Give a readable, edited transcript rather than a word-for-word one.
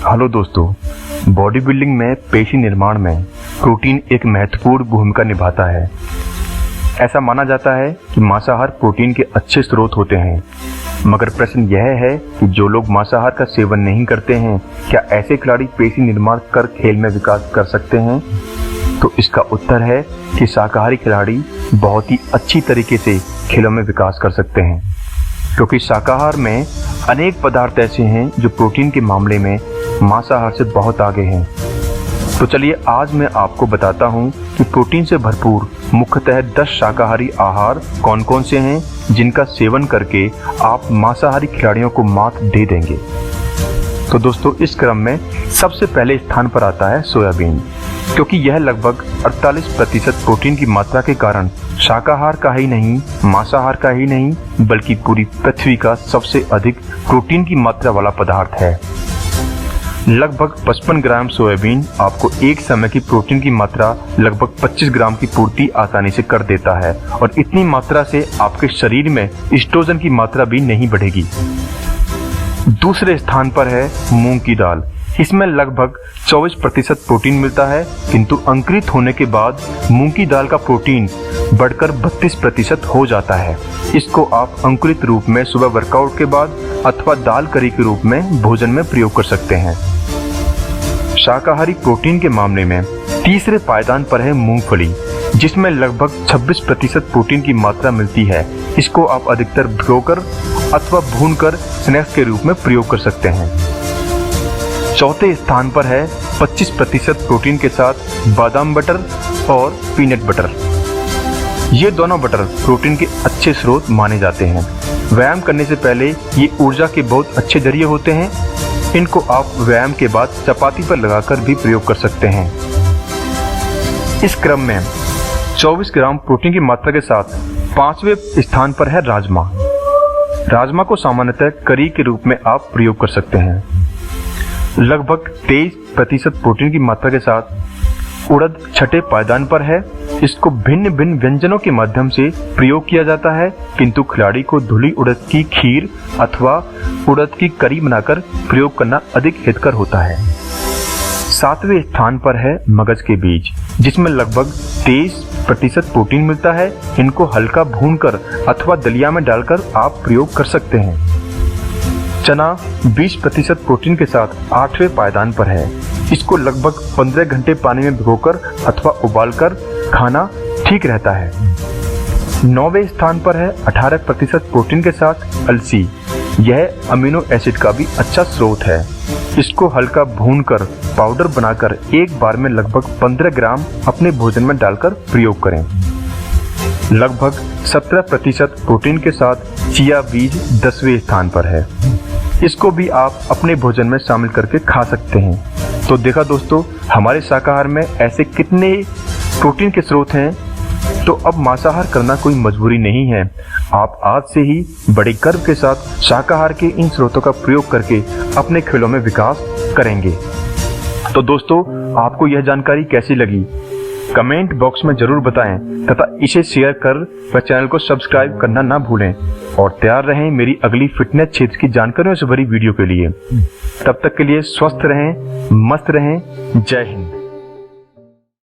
Hello दोस्तों, body building में पेशी निर्माण में प्रोटीन एक महत्वपूर्ण भूमिका निभाता है। ऐसा माना जाता है कि मांसाहार प्रोटीन के अच्छे स्रोत होते हैं, मगर प्रश्न यह है कि जो लोग मांसाहार का सेवन नहीं करते हैं, क्या ऐसे खिलाड़ी पेशी निर्माण कर खेल में विकास कर सकते हैं? तो इसका उत्तर है कि शाकाहारी खिलाड़ी बहुत ही अच्छी तरीके से खेलों में विकास कर सकते हैं, क्योंकि शाकाहार में अनेक पदार्थ ऐसे हैं जो प्रोटीन के मामले में मांसाहार से बहुत आगे हैं। तो चलिए आज मैं आपको बताता हूं कि प्रोटीन से भरपूर मुख्यतः 10 शाकाहारी आहार कौन कौन से हैं जिनका सेवन करके आप मांसाहारी खिलाड़ियों को मात दे देंगे। तो दोस्तों, इस क्रम में सबसे पहले स्थान पर आता है सोयाबीन, क्योंकि यह लगभग 48% प्रोटीन की मात्रा के कारण शाकाहार का ही नहीं, मांसाहार का ही नहीं, बल्कि पूरी पृथ्वी का सबसे अधिक प्रोटीन की मात्रा वाला पदार्थ है। लगभग 55 ग्राम सोयाबीन आपको एक समय की प्रोटीन की मात्रा लगभग 25 ग्राम की पूर्ति आसानी से कर देता है, और इतनी मात्रा से आपके शरीर में एस्ट्रोजन की मात्रा भी नहीं बढ़ेगी। दूसरे स्थान पर है मूंग की दाल। इसमें लगभग 24% प्रोटीन मिलता है, किंतु अंकुरित होने के बाद मूंग की दाल का प्रोटीन बढ़कर 32% हो जाता है। इसको आप अंकुरित रूप में सुबह वर्कआउट के बाद अथवा दाल करी के रूप में भोजन में प्रयोग कर सकते हैं। शाकाहारी प्रोटीन के मामले में तीसरे पायदान पर है मूंगफली, जिसमें लगभग 26% प्रोटीन की मात्रा मिलती है। इसको आप अधिकतर भिगोकर अथवा भूनकर स्नैक्स के रूप में प्रयोग कर सकते हैं। चौथे स्थान पर है 25% प्रोटीन के साथ बादाम बटर और पीनट बटर। ये दोनों बटर प्रोटीन के अच्छे स्रोत माने जाते हैं। व्यायाम करने से पहले ये ऊर्जा के बहुत अच्छे जरिए होते हैं। इनको आप व्यायाम के बाद चपाती पर लगाकर भी प्रयोग कर सकते हैं। इस क्रम में 24 ग्राम प्रोटीन की मात्रा के साथ 5वें स्थान पर है राजमा। राजमा को सामान्यतः करी के रूप में आप प्रयोग कर सकते हैं। लगभग 23% प्रोटीन की मात्रा के साथ उड़द छठे पायदान पर है। इसको भिन्न भिन्न व्यंजनों के माध्यम से प्रयोग किया जाता है, किंतु खिलाड़ी को धुली उड़द की खीर अथवा उड़द की करी बनाकर प्रयोग करना अधिक हितकर होता है। 7वें स्थान पर है मगज के बीज, जिसमें लगभग 23% प्रोटीन मिलता है। इनको हल्का भूनकर अथवा दलिया में डालकर आप प्रयोग कर सकते हैं। चना 20% प्रोटीन के साथ 8वें पायदान पर है। इसको लगभग 15 घंटे पानी में भिगोकर अथवा उबालकर खाना ठीक रहता है। 9वें स्थान पर है 18% प्रोटीन के साथ अलसी। यह अमीनो एसिड का भी अच्छा स्रोत है। इसको हल्का भूनकर पाउडर बनाकर एक बार में लगभग 15 ग्राम अपने भोजन में डालकर प्रयोग करें। लगभग 17% प्रोटीन के साथ चिया बीज 10वें स्थान पर है। इसको भी आप अपने भोजन में शामिल करके खा सकते हैं। तो देखा दोस्तों, हमारे शाकाहार में ऐसे कितने प्रोटीन के स्रोत हैं। तो अब मांसाहार करना कोई मजबूरी नहीं है। आप आज से ही बड़े गर्व के साथ शाकाहार के इन स्रोतों का प्रयोग करके अपने खेलों में विकास करेंगे। तो दोस्तों, आपको यह जानकारी कैसी लगी कमेंट बॉक्स में जरूर बताएं, तथा इसे शेयर कर व चैनल को सब्सक्राइब करना ना भूलें, और तैयार रहें मेरी अगली फिटनेस क्षेत्र की जानकारियों से भरी वीडियो के लिए। तब तक के लिए स्वस्थ रहें, मस्त रहें। जय हिंद।